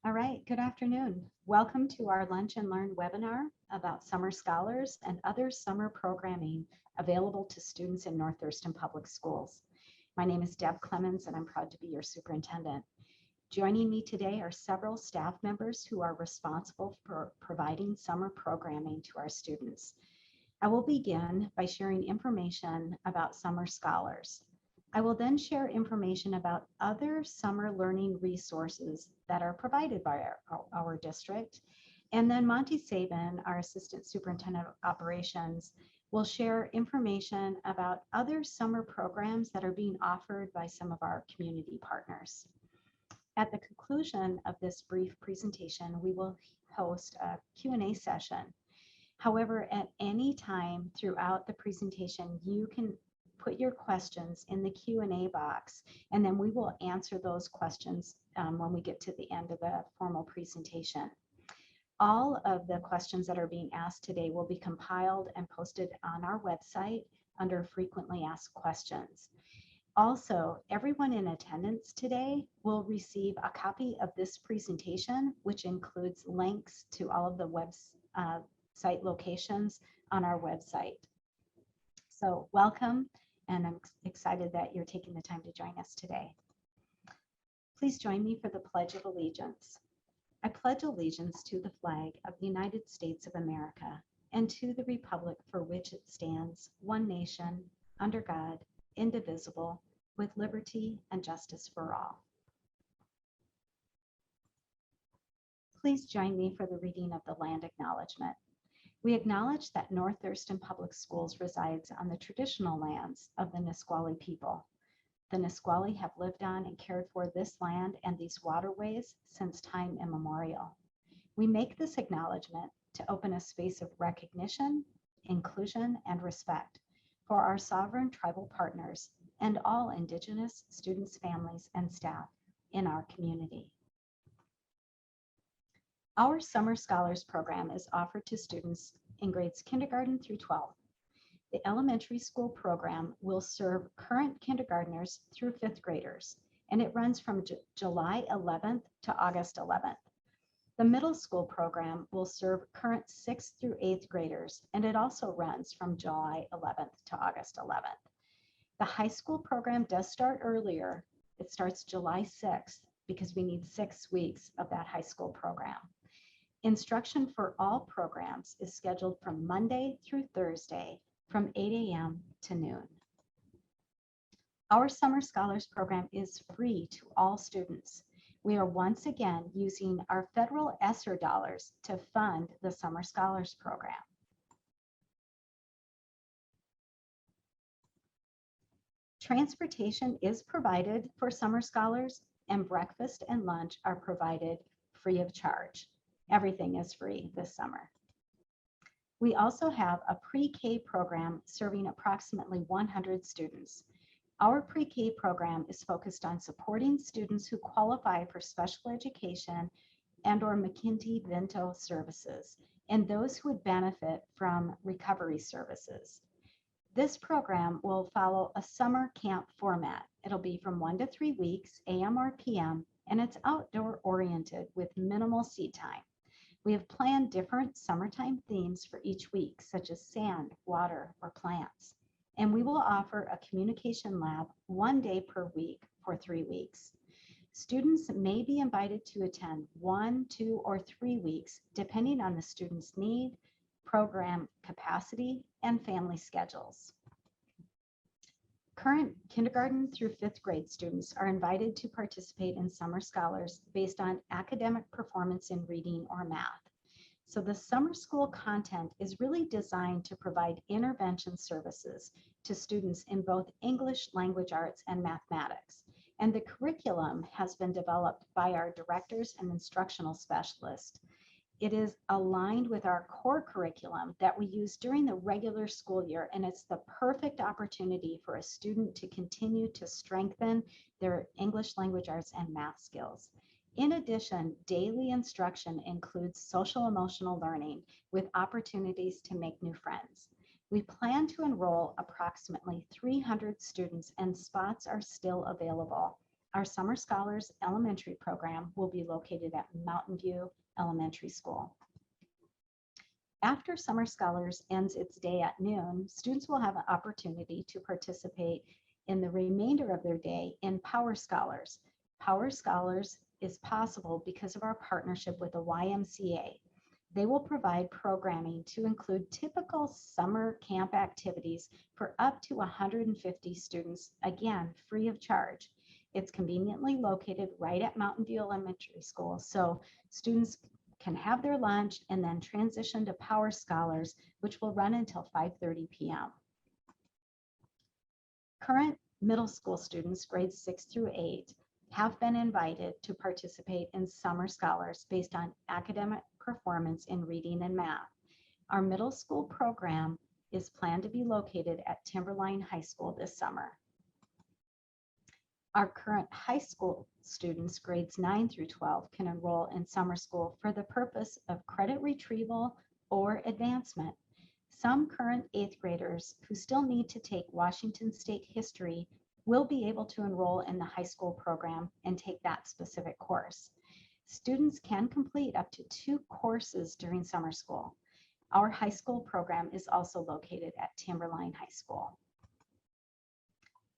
All right, good afternoon. Welcome to our Lunch and Learn webinar about summer scholars and other summer programming available to students in North Thurston Public Schools. My name is Deb Clemens and I'm proud to be your superintendent. Joining me today are several staff members who are responsible for providing summer programming to our students. I will begin by sharing information about summer scholars. I will then share information about other summer learning resources that are provided by our district. And then Monty Sabin, our Assistant Superintendent of Operations, will share information about other summer programs that are being offered by some of our community partners. At the conclusion of this brief presentation, we will host a Q&A session. However, at any time throughout the presentation, you can put your questions in the Q&A box, and then we will answer those questions when we get to the end of the formal presentation. All of the questions that are being asked today will be compiled and posted on our website under frequently asked questions. Also, everyone in attendance today will receive a copy of this presentation, which includes links to all of the site locations on our website. So welcome, and I'm excited that you're taking the time to join us today. Please join me for the Pledge of Allegiance. I pledge allegiance to the flag of the United States of America and to the republic for which it stands, one nation, under God, indivisible, with liberty and justice for all. Please join me for the reading of the land acknowledgement. We acknowledge that North Thurston Public Schools resides on the traditional lands of the Nisqually people. The Nisqually have lived on and cared for this land and these waterways since time immemorial. We make this acknowledgement to open a space of recognition, inclusion, and respect for our sovereign tribal partners and all Indigenous students, families, and staff in our community. Our Summer Scholars Program is offered to students in grades kindergarten through 12. The elementary school program will serve current kindergartners through fifth graders, and it runs from July 11th to August 11th. The middle school program will serve current 6th through 8th graders, and it also runs from July 11th to August 11th. The high school program does start earlier. It starts July 6th because we need 6 weeks of that high school program. Instruction for all programs is scheduled from Monday through Thursday from 8 a.m. to noon. Our Summer Scholars Program is free to all students. We are once again using our federal ESSER dollars to fund the Summer Scholars Program. Transportation is provided for summer scholars, and breakfast and lunch are provided free of charge. Everything is free this summer. We also have a pre-K program serving approximately 100 students. Our pre-K program is focused on supporting students who qualify for special education and/or McKinsey-Vento services, and those who would benefit from recovery services. This program will follow a summer camp format. It'll be from 1 to 3 weeks, AM or PM, and it's outdoor oriented with minimal seat time. We have planned different summertime themes for each week, such as sand, water, or plants. And we will offer a communication lab 1 day per week for 3 weeks. Students may be invited to attend 1, 2, or 3 weeks, depending on the student's need, program capacity, and family schedules. Current kindergarten through fifth grade students are invited to participate in Summer Scholars based on academic performance in reading or math. So the summer school content is really designed to provide intervention services to students in both English language arts and mathematics. And the curriculum has been developed by our directors and instructional specialists. It is aligned with our core curriculum that we use during the regular school year, and it's the perfect opportunity for a student to continue to strengthen their English language arts and math skills. In addition, daily instruction includes social emotional learning with opportunities to make new friends. We plan to enroll approximately 300 students, and spots are still available. Our Summer Scholars Elementary program will be located at Mountain View Elementary School. After Summer Scholars ends its day at noon, students will have an opportunity to participate in the remainder of their day in Power Scholars. Power Scholars is possible because of our partnership with the YMCA. They will provide programming to include typical summer camp activities for up to 150 students, again, free of charge. It's conveniently located right at Mountain View Elementary School, so students can have their lunch and then transition to Power Scholars, which will run until 5:30 p.m. Current middle school students, grades 6 through 8, have been invited to participate in Summer Scholars based on academic performance in reading and math. Our middle school program is planned to be located at Timberline High School this summer. Our current high school students, grades 9 through 12, can enroll in summer school for the purpose of credit retrieval or advancement. Some current 8th graders who still need to take Washington State history will be able to enroll in the high school program and take that specific course. Students can complete up to 2 courses during summer school. Our high school program is also located at Timberline High School.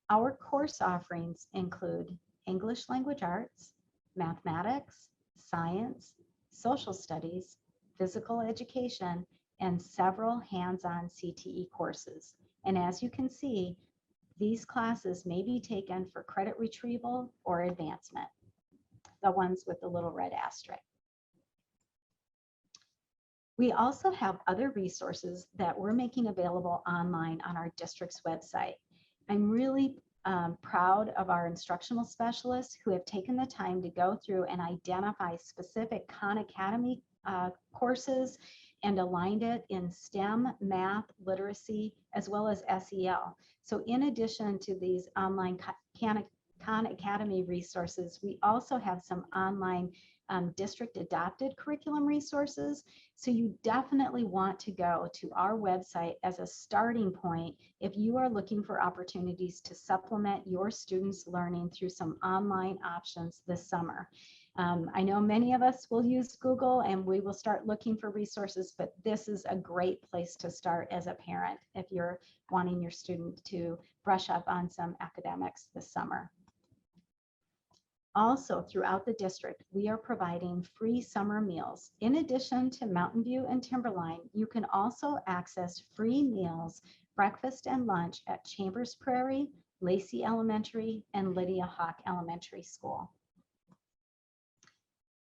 Our course offerings include English Language Arts, mathematics, science, social studies, physical education, and several hands-on CTE courses. And as you can see, these classes may be taken for credit retrieval or advancement, the ones with the little red asterisk. We also have other resources that we're making available online on our district's website. I'm really proud of our instructional specialists who have taken the time to go through and identify specific Khan Academy courses and aligned it in STEM, math, literacy, as well as SEL. So in addition to these online Khan Academy resources, we also have some online district adopted curriculum resources. So you definitely want to go to our website as a starting point if you are looking for opportunities to supplement your students' learning through some online options this summer. I know many of us will use Google and we will start looking for resources, but this is a great place to start as a parent if you're wanting your student to brush up on some academics this summer. Also, throughout the district, we are providing free summer meals. In addition to Mountain View and Timberline, you can also access free meals, breakfast and lunch at Chambers Prairie, Lacey Elementary, and Lydia Hawk Elementary School.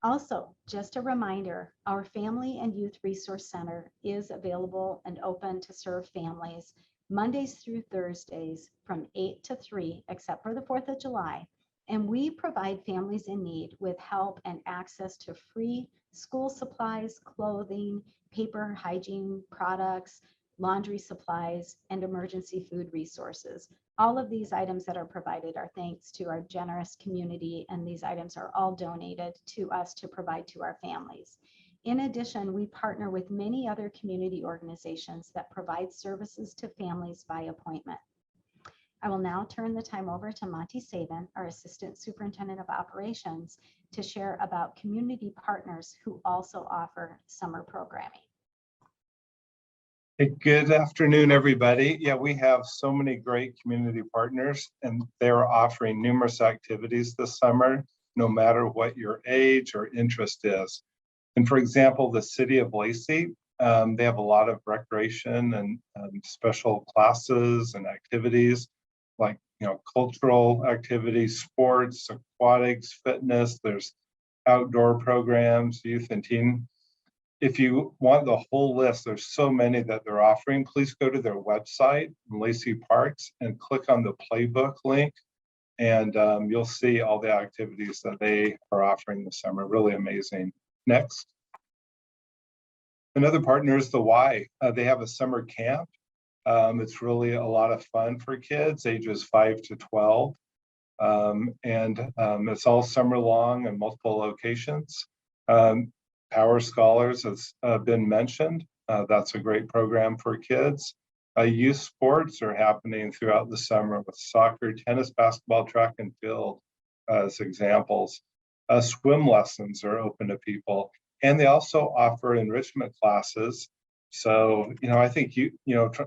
Also, just a reminder, our Family and Youth Resource Center is available and open to serve families Mondays through Thursdays from 8 to 3, except for the 4th of July. And we provide families in need with help and access to free school supplies, clothing, paper hygiene products, laundry supplies, and emergency food resources. All of these items that are provided are thanks to our generous community, and these items are all donated to us to provide to our families. In addition, we partner with many other community organizations that provide services to families by appointment. I will now turn the time over to Monty Sabin, our Assistant Superintendent of Operations, to share about community partners who also offer summer programming. Hey, good afternoon, everybody. Yeah, we have so many great community partners, and they're offering numerous activities this summer, no matter what your age or interest is. And for example, the City of Lacey, they have a lot of recreation and special classes and activities like, cultural activities, sports, aquatics, fitness. There's outdoor programs, youth and teen. If you want the whole list, there's so many that they're offering. Please go to their website, Lacey Parks, and click on the playbook link, and you'll see all the activities that they are offering this summer. Really amazing. Next. Another partner is the Y. They have a summer camp. It's really a lot of fun for kids ages 5 to 12. It's all summer long in multiple locations. Power Scholars has been mentioned. That's a great program for kids. Youth sports are happening throughout the summer with soccer, tennis, basketball, track and field. as examples. Swim lessons are open to people, and they also offer enrichment classes. So, I think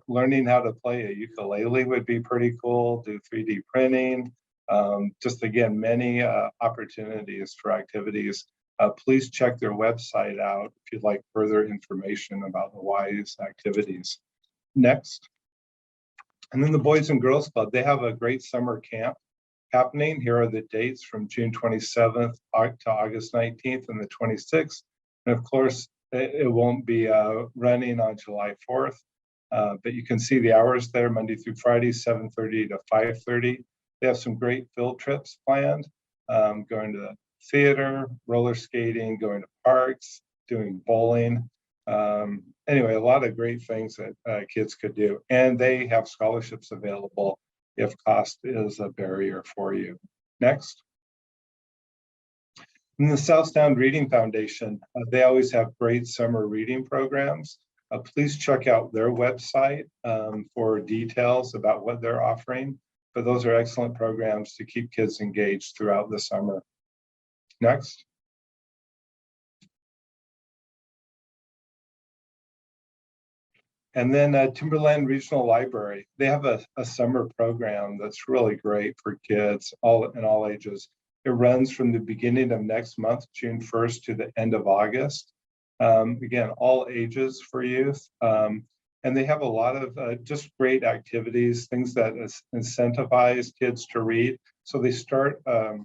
learning how to play a ukulele would be pretty cool. Do 3D printing. Just again, many opportunities for activities. Please check their website out if you'd like further information about the WISE activities. Next. And then the Boys and Girls Club, they have a great summer camp happening. Here are the dates from June 27th to August 19th and the 26th. And of course, it won't be running on July 4th, but you can see the hours there, Monday through Friday, 7:30 to 5:30. They have some great field trips planned, going to the theater, roller skating, going to parks, doing bowling. Anyway, a lot of great things that kids could do. And they have scholarships available if cost is a barrier for you. Next. And the South Sound Reading Foundation, they always have great summer reading programs. Please check out their website for details about what they're offering. But those are excellent programs to keep kids engaged throughout the summer. Next. And then Timberland Regional Library, they have a summer program that's really great for kids in all ages. It runs from the beginning of next month, June 1st to the end of August. Again, all ages for youth. And they have a lot of just great activities, things that incentivize kids to read. So they start a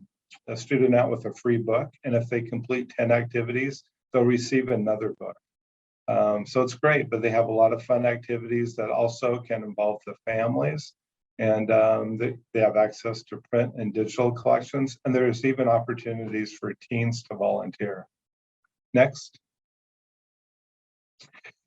student out with a free book, and if they complete 10 activities, they'll receive another book. So it's great, but they have a lot of fun activities that also can involve the families. And they have access to print and digital collections. And there's even opportunities for teens to volunteer. Next.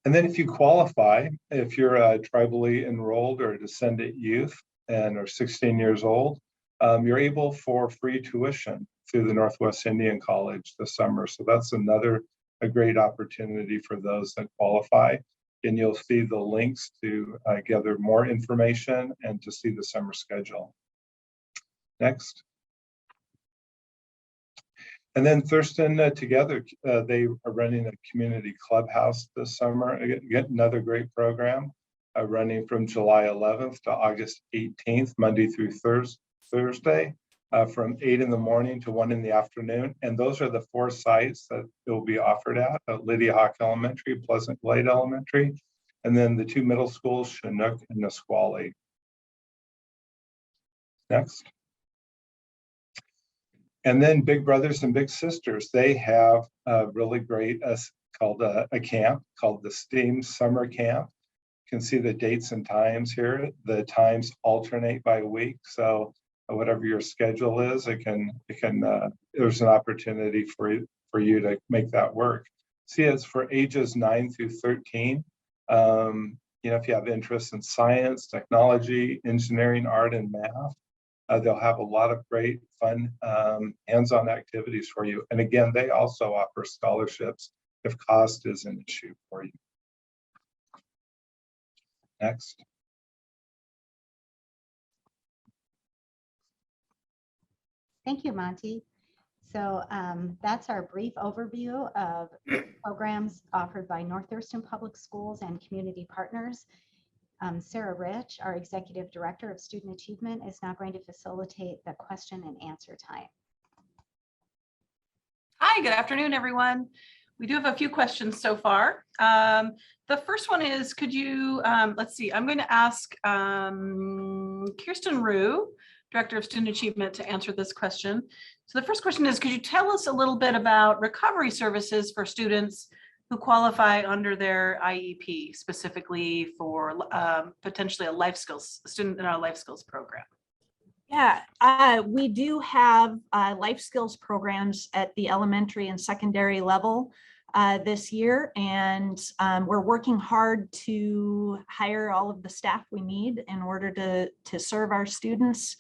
And then if you qualify, if you're a tribally enrolled or a descendant youth and are 16 years old, you're able for free tuition through the Northwest Indian College this summer. So that's a great opportunity for those that qualify. And you'll see the links to gather more information and to see the summer schedule. Next. And then Thurston Together, they are running a community clubhouse this summer. Again, another great program running from July 11th to August 18th, Monday through Thursday, from 8 in the morning to 1 in the afternoon. And those are the 4 sites that it will be offered at Lydia Hawk Elementary, Pleasant Glade Elementary, and then the 2 middle schools, Chinook and Nisqually. Next. And then Big Brothers and Big Sisters, they have a really great called a camp called the STEAM Summer Camp. You can see the dates and times here. The times alternate by week, so whatever your schedule is, there's an opportunity for you to make that work. See, it's for ages 9 through 13. If you have interest in science, technology, engineering, art, and math, they'll have a lot of great fun hands-on activities for you. And again, they also offer scholarships if cost is an issue for you. Next. Thank you, Monty. So that's our brief overview of programs offered by North Thurston Public Schools and community partners. Sarah Rich, our Executive Director of Student Achievement, is now going to facilitate the question and answer time. Hi, good afternoon, everyone. We do have a few questions so far. The first one is, could you, let's see, I'm going to ask Kirsten Rue, Director of Student Achievement, to answer this question. So the first question is, could you tell us a little bit about recovery services for students who qualify under their IEP, specifically for potentially a student in our life skills program? Yeah, we do have life skills programs at the elementary and secondary level this year, and we're working hard to hire all of the staff we need in order to serve our students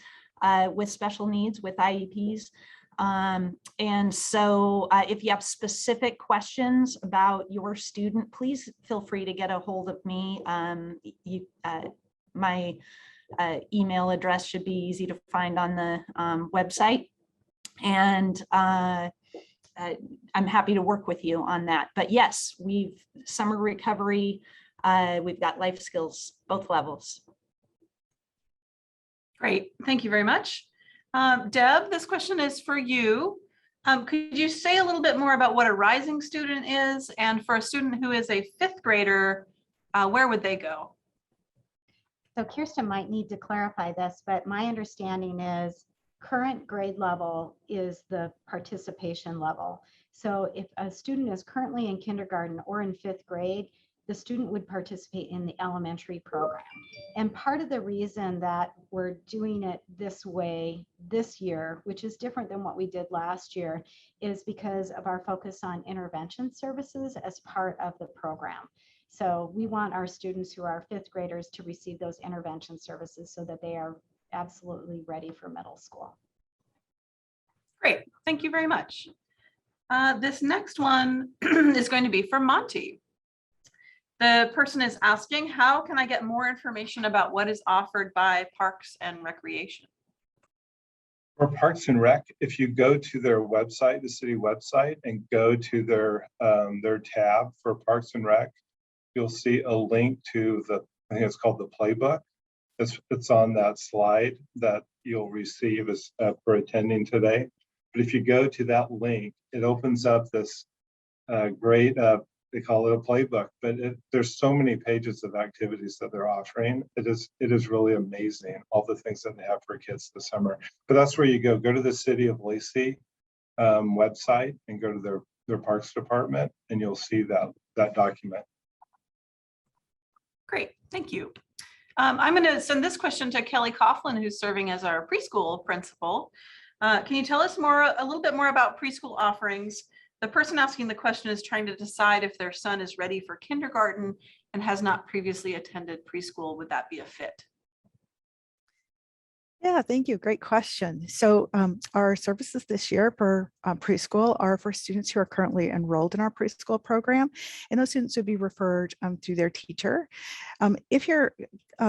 with special needs with IEPs. And so if you have specific questions about your student, please feel free to get a hold of me. My email address should be easy to find on the website. And I'm happy to work with you on that. But yes, summer recovery, we've got life skills, both levels. Great, thank you very much. Deb, this question is for you. Could you say a little bit more about what a rising student is? And for a student who is a fifth grader, where would they go? So Kirsten might need to clarify this, but my understanding is current grade level is the participation level. So if a student is currently in kindergarten or in fifth grade, the student would participate in the elementary program. And part of the reason that we're doing it this way this year, which is different than what we did last year, is because of our focus on intervention services as part of the program. So we want our students who are fifth graders to receive those intervention services so that they are absolutely ready for middle school. Great, thank you very much. This next one is going to be for Monty. The person is asking, how can I get more information about what is offered by Parks and Recreation? For Parks and Rec, if you go to their website, the city website, and go to their tab for Parks and Rec, you'll see a link to I think it's called the playbook. It's on that slide that you'll receive as for attending today. But if you go to that link, it opens up this great, they call it a playbook, but there's so many pages of activities that they're offering. It is really amazing, all the things that they have for kids this summer. But that's where you go to the City of Lacey website and go to their Parks Department, and you'll see that document. Great, thank you. I'm going to send this question to Kelly Coughlin, who's serving as our preschool principal. Can you tell us a little bit more about preschool offerings? The person asking the question is trying to decide if their son is ready for kindergarten and has not previously attended preschool. Would that be a fit? Yeah, thank you. Great question. So our services this year for preschool are for students who are currently enrolled in our preschool program, and those students would be referred through their teacher. If you're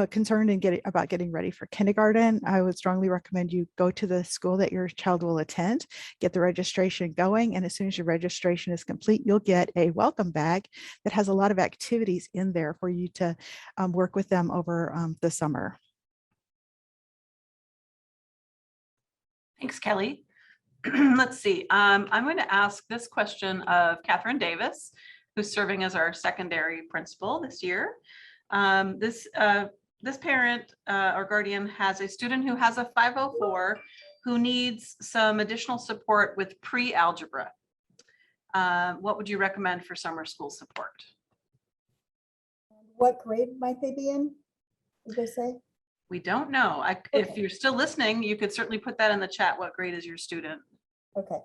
concerned about getting ready for kindergarten, I would strongly recommend you go to the school that your child will attend, get the registration going, and as soon as your registration is complete, you'll get a welcome bag that has a lot of activities in there for you to work with them over the summer. Thanks, Kelly. Let's see. I'm going to ask this question of Catherine Davis, who's serving as our secondary principal this year. This parent or guardian has a student who has a 504 who needs some additional support with pre-algebra. What would you recommend for summer school support? What grade might they be in? Did they say? We don't know. If you're still listening, you could certainly put that in the chat. What grade is your student? Okay,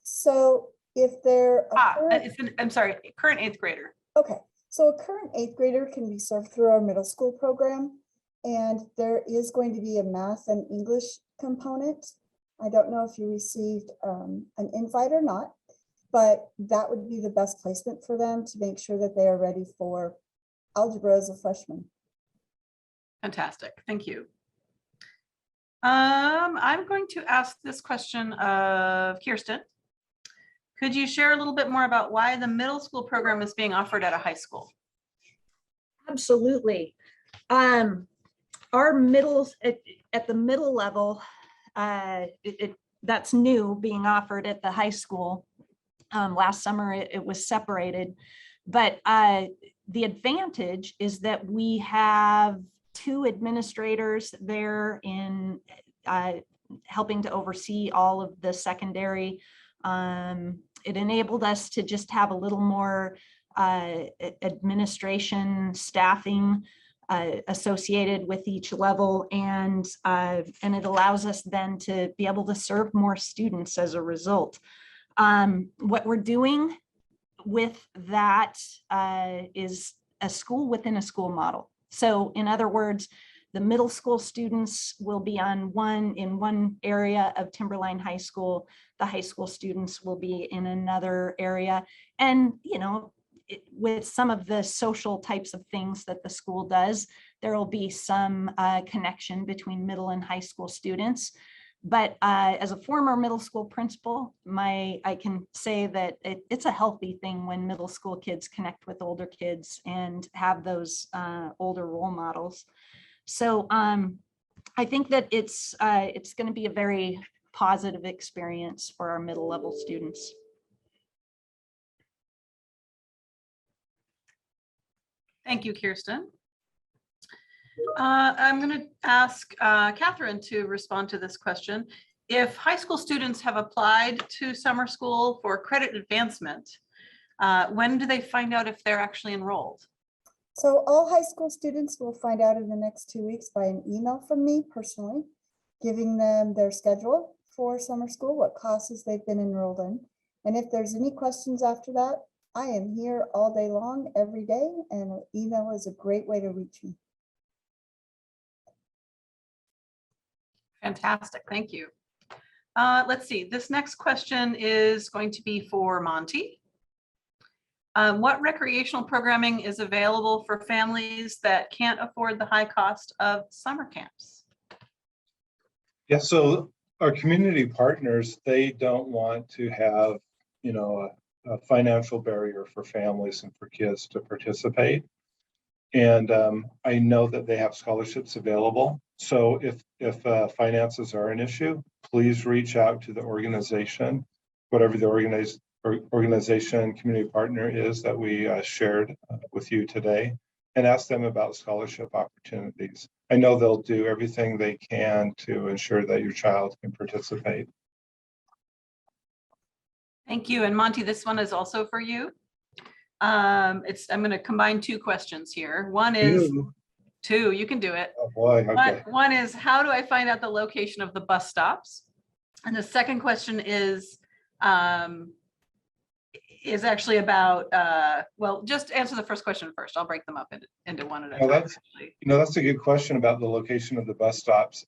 so if they're I'm sorry, current 8th grader. okay, so a current 8th grader can be served through our middle school program, and there is going to be a math and English component. I don't know if you received an invite or not, but that would be the best placement for them to make sure that they are ready for algebra as a freshman. Fantastic, thank you. I'm going to ask this question of Kirsten. Could you share a little bit more about why the middle school program is being offered at a high school? Absolutely. Our middle at the middle level, that's new, being offered at the high school. Last summer it was separated, but the advantage is that we have 2 administrators there in helping to oversee all of the secondary. It enabled us to just have a little more administration staffing associated with each level, and it allows us then to be able to serve more students as a result. What we're doing with that is a school within a school model. So in other words, the middle school students will be in one area of Timberline High School. The high school students will be in another area. And, you know, with some of the social types of things that the school does, there will be some connection between middle and high school students. But as a former middle school principal, I can say that it's a healthy thing when middle school kids connect with older kids and have those older role models. So I think that it's going to be a very positive experience for our middle level students. Thank you, Kirsten. I'm going to ask Catherine to respond to this question. If high school students have applied to summer school for credit advancement, when do they find out if they're actually enrolled? So all high school students will find out in the next 2 weeks by an email from me personally, giving them their schedule for summer school, what classes they've been enrolled in. And if there's any questions after that, I am here all day long, every day, and an email is a great way to reach me. Fantastic, thank you. Let's see, this next question is going to be for Monty. What recreational programming is available for families that can't afford the high cost of summer camps? Yeah, so our community partners, they don't want to have, you know, a financial barrier for families and for kids to participate. And I know that they have scholarships available. So if finances are an issue, please reach out to the organization, whatever the organization community partner is that we shared with you today, and ask them about scholarship opportunities. I know they'll do everything they can to ensure that your child can participate. Thank you. And Monty, this one is also for you. I'm going to combine two questions here. One is two, you can do it. Oh boy, okay. One is, how do I find out the location of the bus stops? And the second question is actually about, well, just answer the first question first. I'll break them up into one at a time. That's a good question about the location of the bus stops.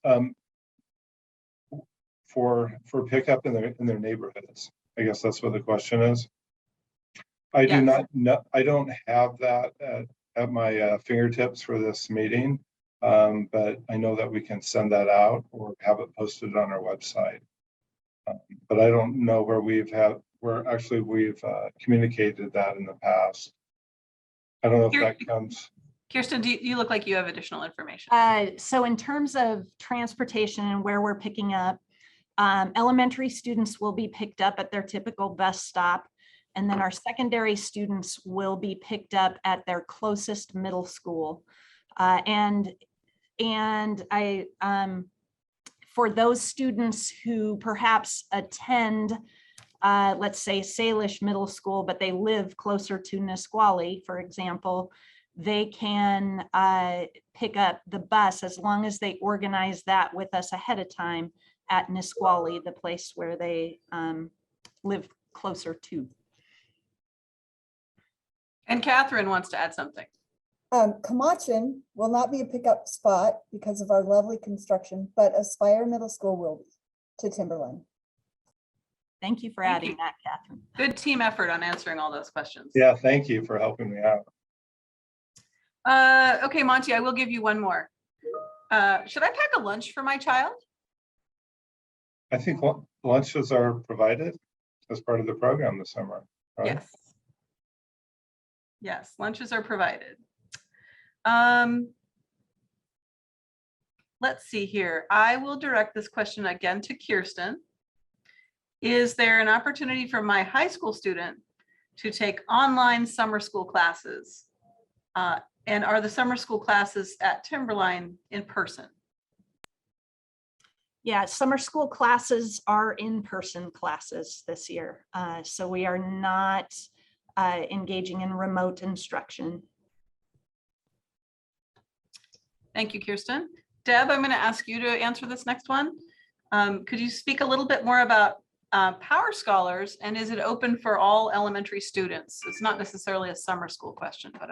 For pickup in their neighborhoods. I guess that's what the question is. I do not know. I don't have that at my fingertips for this meeting, but I know that we can send that out or have it posted on our website. But I don't know where we've communicated that in the past. I don't know if that comes. Kirsten, do you look like you have additional information? So in terms of transportation and where we're picking up, elementary students will be picked up at their typical bus stop. And then our secondary students will be picked up at their closest middle school. And I, for those students who perhaps attend, let's say Salish Middle School, but they live closer to Nisqually, for example, they can pick up the bus as long as they organize that with us ahead of time at Nisqually, the place where they live closer to. And Catherine wants to add something. Camachin will not be a pickup spot because of our lovely construction, but Aspire Middle School will be to Timberline. Thank you for adding that, Catherine. Good team effort on answering all those questions. Yeah, thank you for helping me out. Okay, Monty, I will give you one more. Should I pack a lunch for my child? I think lunches are provided as part of the program this summer. Right? Yes. Yes, lunches are provided. Let's see here. I will direct this question again to Kirsten. Is there an opportunity for my high school student to take online summer school classes? And are the summer school classes at Timberline in person? Yeah, summer school classes are in-person classes this year. So we are not engaging in remote instruction. Thank you, Kirsten. Deb, I'm going to ask you to answer this next one. Could you speak a little bit more about Power Scholars, and is it open for all elementary students? It's not necessarily a summer school question, but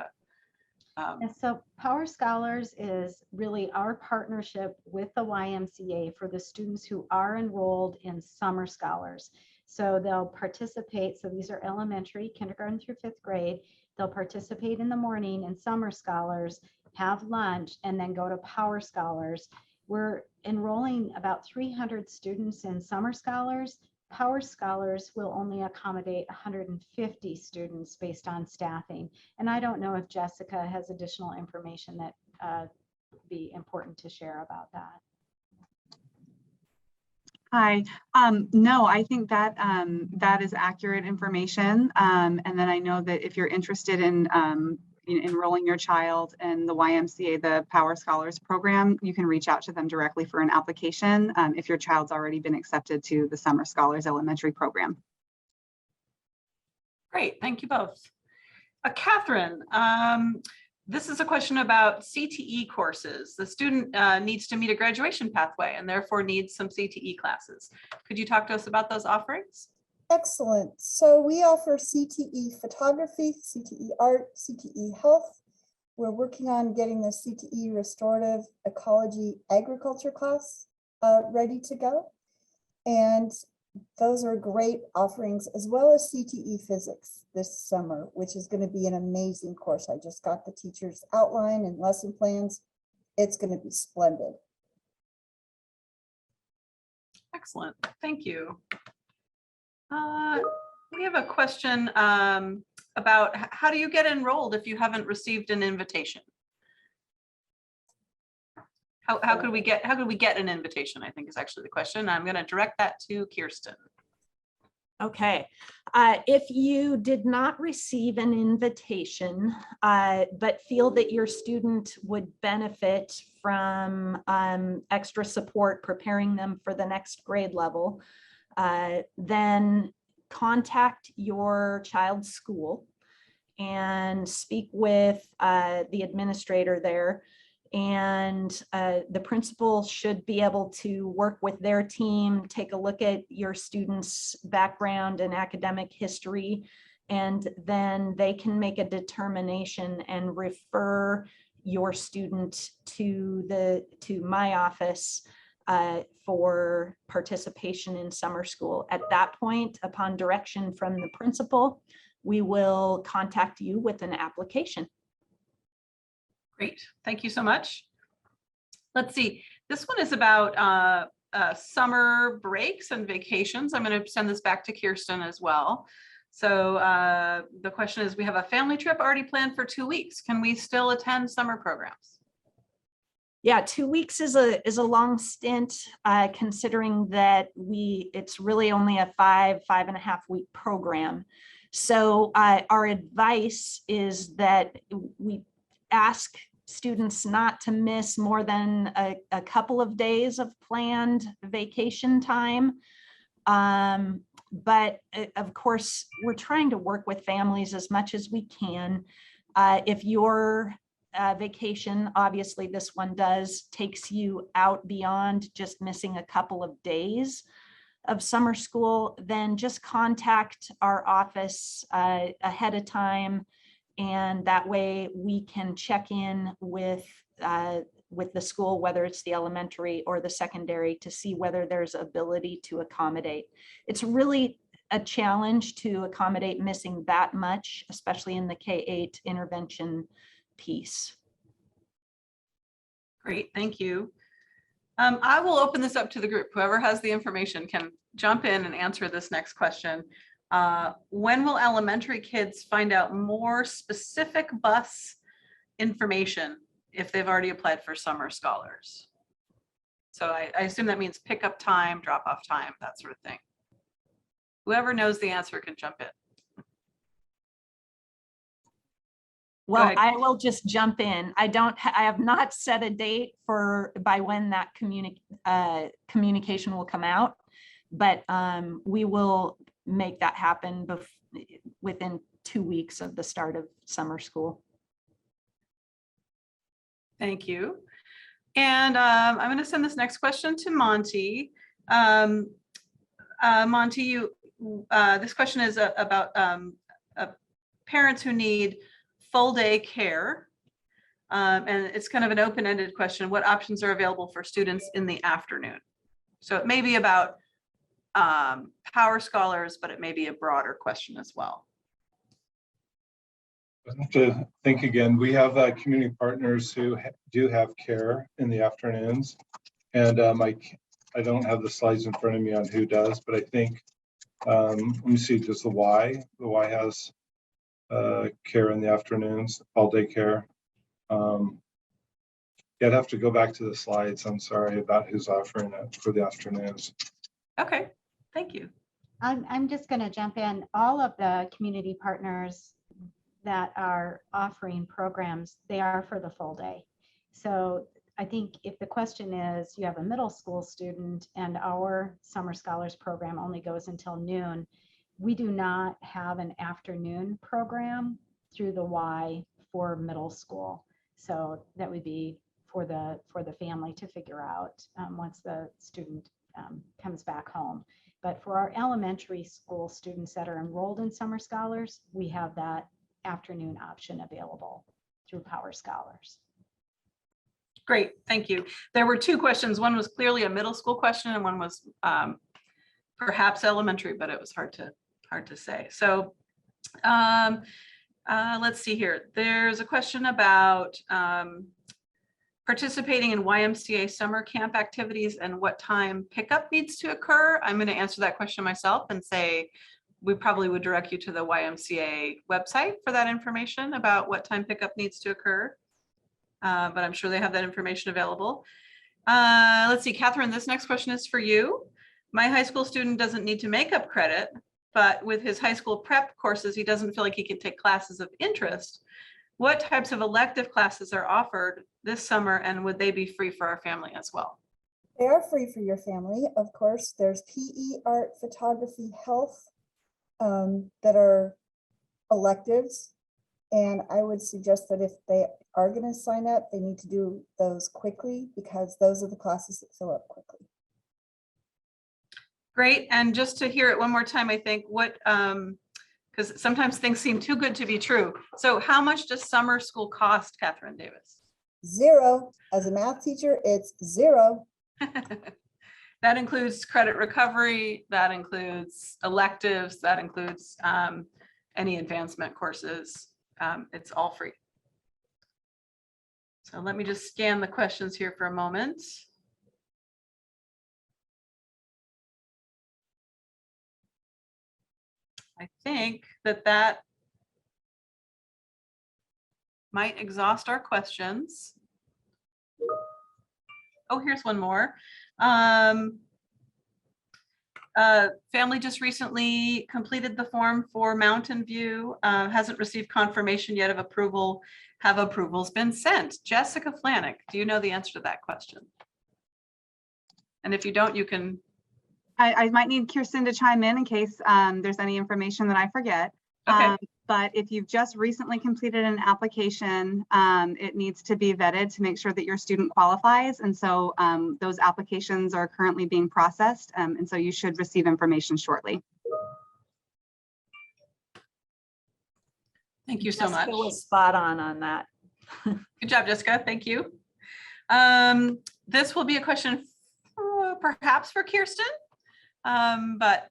And so Power Scholars is really our partnership with the YMCA for the students who are enrolled in Summer Scholars. So they'll participate. So these are elementary, kindergarten through 5th grade. They'll participate in the morning in Summer Scholars, have lunch, and then go to Power Scholars, We're enrolling about 300 students in Summer Scholars. Power Scholars will only accommodate 150 students based on staffing. And I don't know if Jessica has additional information that would be important to share about that. Hi. No, I think that that is accurate information. And then I know that if you're interested in enrolling your child in the YMCA, the Power Scholars program, you can reach out to them directly for an application if your child's already been accepted to the Summer Scholars Elementary program. Great, thank you both. Catherine, this is a question about CTE courses. The student needs to meet a graduation pathway and therefore needs some CTE classes. Could you talk to us about those offerings? Excellent. So we offer CTE photography, CTE art, CTE health. We're working on getting the CTE restorative ecology agriculture class ready to go. And those are great offerings, as well as CTE physics this summer, which is going to be an amazing course. I just got the teacher's outline and lesson plans. It's going to be splendid. Excellent, thank you. We have a question about how do you get enrolled if you haven't received an invitation? How could we get an invitation, I think is actually the question. I'm going to direct that to Kirsten. Okay, if you did not receive an invitation, but feel that your student would benefit from extra support preparing them for the next grade level, then contact your child's school and speak with the administrator there. And the principal should be able to work with their team, take a look at your student's background and academic history, and then they can make a determination and refer your student to my office for participation in summer school. At that point, upon direction from the principal, we will contact you with an application. Great, thank you so much. Let's see, this one is about summer breaks and vacations. I'm going to send this back to Kirsten as well. So the question is, we have a family trip already planned for 2 weeks. Can we still attend summer programs? Yeah, 2 weeks is a long stint, considering that it's really only a 5.5 week program. So our advice is that we ask students not to miss more than a couple of days of planned vacation time. But of course, we're trying to work with families as much as we can. If your vacation, obviously this one does, takes you out beyond just missing a couple of days of summer school, then just contact our office ahead of time. And that way we can check in with the school, whether it's the elementary or the secondary, to see whether there's ability to accommodate. It's really a challenge to accommodate missing that much, especially in the K-8 intervention piece. Great, thank you. I will open this up to the group. Whoever has the information can jump in and answer this next question. When will elementary kids find out more specific bus information if they've already applied for summer scholars? So I assume that means pickup time, drop off time, that sort of thing. Whoever knows the answer can jump in. Well, I will just jump in. I have not set a date by when that communication will come out, but we will make that happen within 2 weeks of the start of summer school. Thank you. And I'm going to send this next question to Monty. Monty, this question is about parents who need full day care. And it's kind of an open-ended question. What options are available for students in the afternoon? So it may be about Power Scholars, but it may be a broader question as well. I have to think again. We have community partners who do have care in the afternoons. And I don't have the slides in front of me on who does, but I think, let me see, does the Y has care in the afternoons, all day care. Yeah, I'd have to go back to the slides. I'm sorry about who's offering it for the afternoons. Okay, thank you. I'm just going to jump in. All of the community partners that are offering programs, they are for the full day. So I think if the question is, you have a middle school student and our Summer Scholars program only goes until noon, we do not have an afternoon program through the Y for middle school. So that would be for the family to figure out once the student comes back home. But for our elementary school students that are enrolled in Summer Scholars, we have that afternoon option available through Power Scholars. Great, thank you. There were two questions. One was clearly a middle school question and one was perhaps elementary, but it was hard to say. So let's see here. There's a question about participating in YMCA summer camp activities and what time pickup needs to occur. I'm going to answer that question myself and say we probably would direct you to the YMCA website for that information about what time pickup needs to occur. But I'm sure they have that information available. Let's see, Catherine, this next question is for you. My high school student doesn't need to make up credit, but with his high school prep courses, he doesn't feel like he can take classes of interest. What types of elective classes are offered this summer and would they be free for our family as well? They are free for your family, of course. There's PE, art, photography, health that are electives. And I would suggest that if they are going to sign up, they need to do those quickly because those are the classes that fill up quickly. Great. And just to hear it one more time, I think what, because sometimes things seem too good to be true. So how much does summer school cost, Catherine Davis? Zero. As a math teacher, it's zero. That includes credit recovery, that includes electives, that includes any advancement courses. It's all free. So let me just scan the questions here for a moment. I think that might exhaust our questions. Oh, here's one more. Family just recently completed the form for Mountain View, hasn't received confirmation yet of approval. Have approvals been sent? Jessica Flanick, do you know the answer to that question? And if you don't, you can. I might need Kirsten to chime in case there's any information that I forget. Okay. But if you've just recently completed an application, it needs to be vetted to make sure that your student qualifies. And so those applications are currently being processed. And so you should receive information shortly. Thank you so much. Jessica was spot on that. Good job, Jessica. Thank you. This will be a question perhaps for Kirsten, but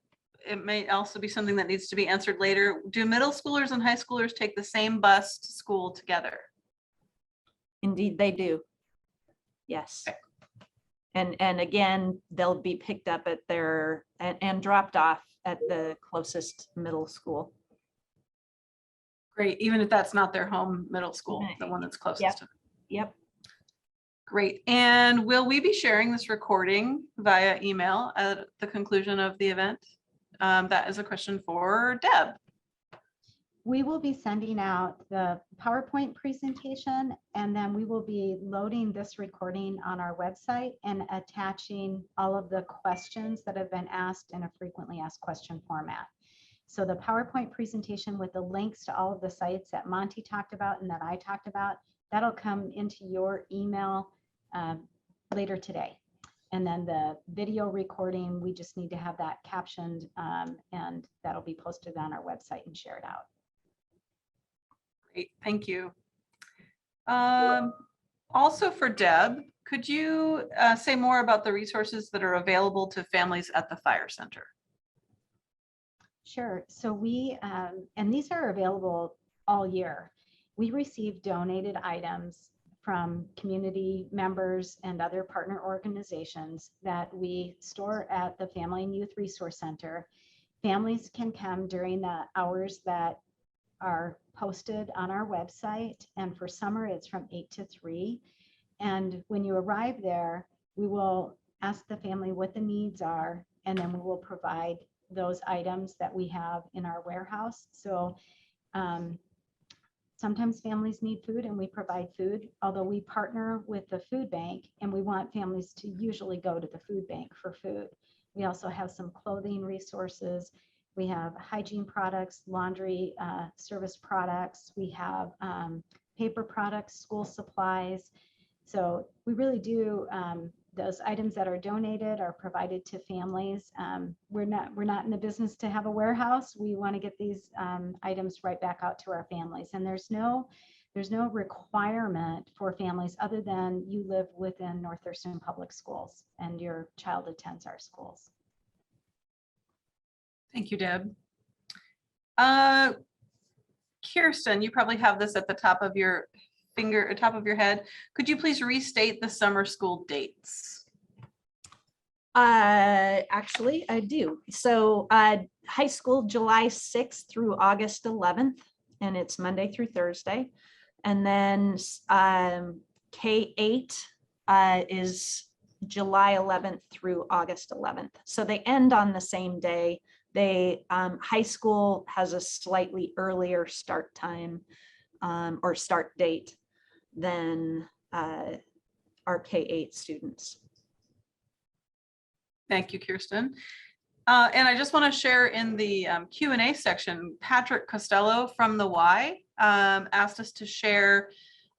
it may also be something that needs to be answered later. Do middle schoolers and high schoolers take the same bus to school together? Indeed, they do. Yes. Okay. And again, they'll be picked up at their and dropped off at the closest middle school. Great, even if that's not their home middle school, the one that's closest Yep. to them. Yep. Great. And will we be sharing this recording via email at the conclusion of the event? That is a question for Deb. We will be sending out the PowerPoint presentation, and then we will be loading this recording on our website and attaching all of the questions that have been asked in a frequently asked question format. So the PowerPoint presentation with the links to all of the sites that Monty talked about and that I talked about, that'll come into your email later today. And then the video recording, we just need to have that captioned and that'll be posted on our website and shared out. Great, thank you. Also for Deb, could you say more about the resources that are available to families at the Fire Center? Sure. So we, and these are available all year. We receive donated items from community members and other partner organizations that we store at the Family and Youth Resource Center. Families can come during the hours that are posted on our website. And for summer, it's from 8 to 3. And when you arrive there, we will ask the family what the needs are, and then we will provide those items that we have in our warehouse. So sometimes families need food and we provide food, although we partner with the food bank and we want families to usually go to the food bank for food. We also have some clothing resources. We have hygiene products, laundry service products. We have paper products, school supplies. So we really do, those items that are donated are provided to families. We're not in the business to have a warehouse. We want to get these items right back out to our families. And there's no requirement for families other than you live within North Thurston Public Schools and your child attends our schools. Thank you, Deb. Kirsten, you probably have this at the top of your head. Could you please restate the summer school dates? Actually, I do. So high school, July 6th through August 11th, and it's Monday through Thursday. And then K-8 is July 11th through August 11th. So they end on the same day. They high school has a slightly earlier start time or start date than our K-8 students. Thank you, Kirsten. And I just want to share in the Q&A section, Patrick Costello from the Y asked us to share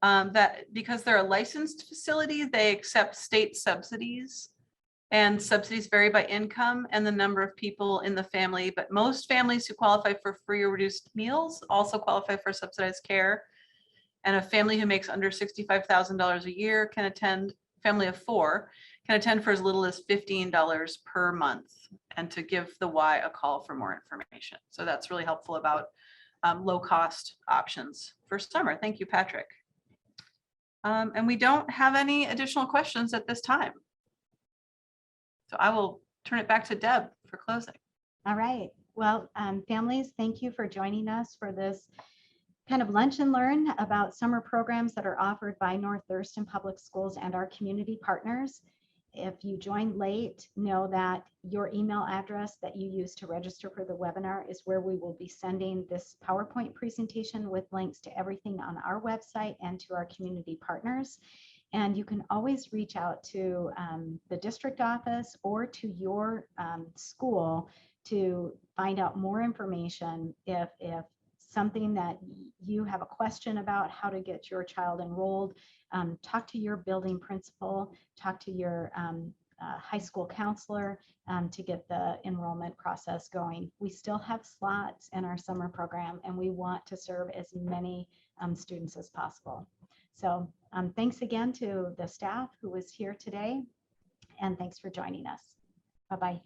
that because they're a licensed facility, they accept state subsidies, and subsidies vary by income and the number of people in the family. But most families who qualify for free or reduced meals also qualify for subsidized care. And a family who makes under $65,000 a year can attend, family of 4, can attend for as little as $15 per month, and to give the Y a call for more information. So that's really helpful about low cost options for summer. Thank you, Patrick. And we don't have any additional questions at this time. So I will turn it back to Deb for closing. All right. Well, families, thank you for joining us for this kind of lunch and learn about summer programs that are offered by North Thurston Public Schools and our community partners. If you joined late, know that your email address that you use to register for the webinar is where we will be sending this PowerPoint presentation with links to everything on our website and to our community partners. And you can always reach out to the district office or to your school to find out more information if something that you have a question about how to get your child enrolled. Talk to your building principal, talk to your high school counselor to get the enrollment process going. We still have slots in our summer program and we want to serve as many students as possible. So thanks again to the staff who was here today, and thanks for joining us. Bye-bye.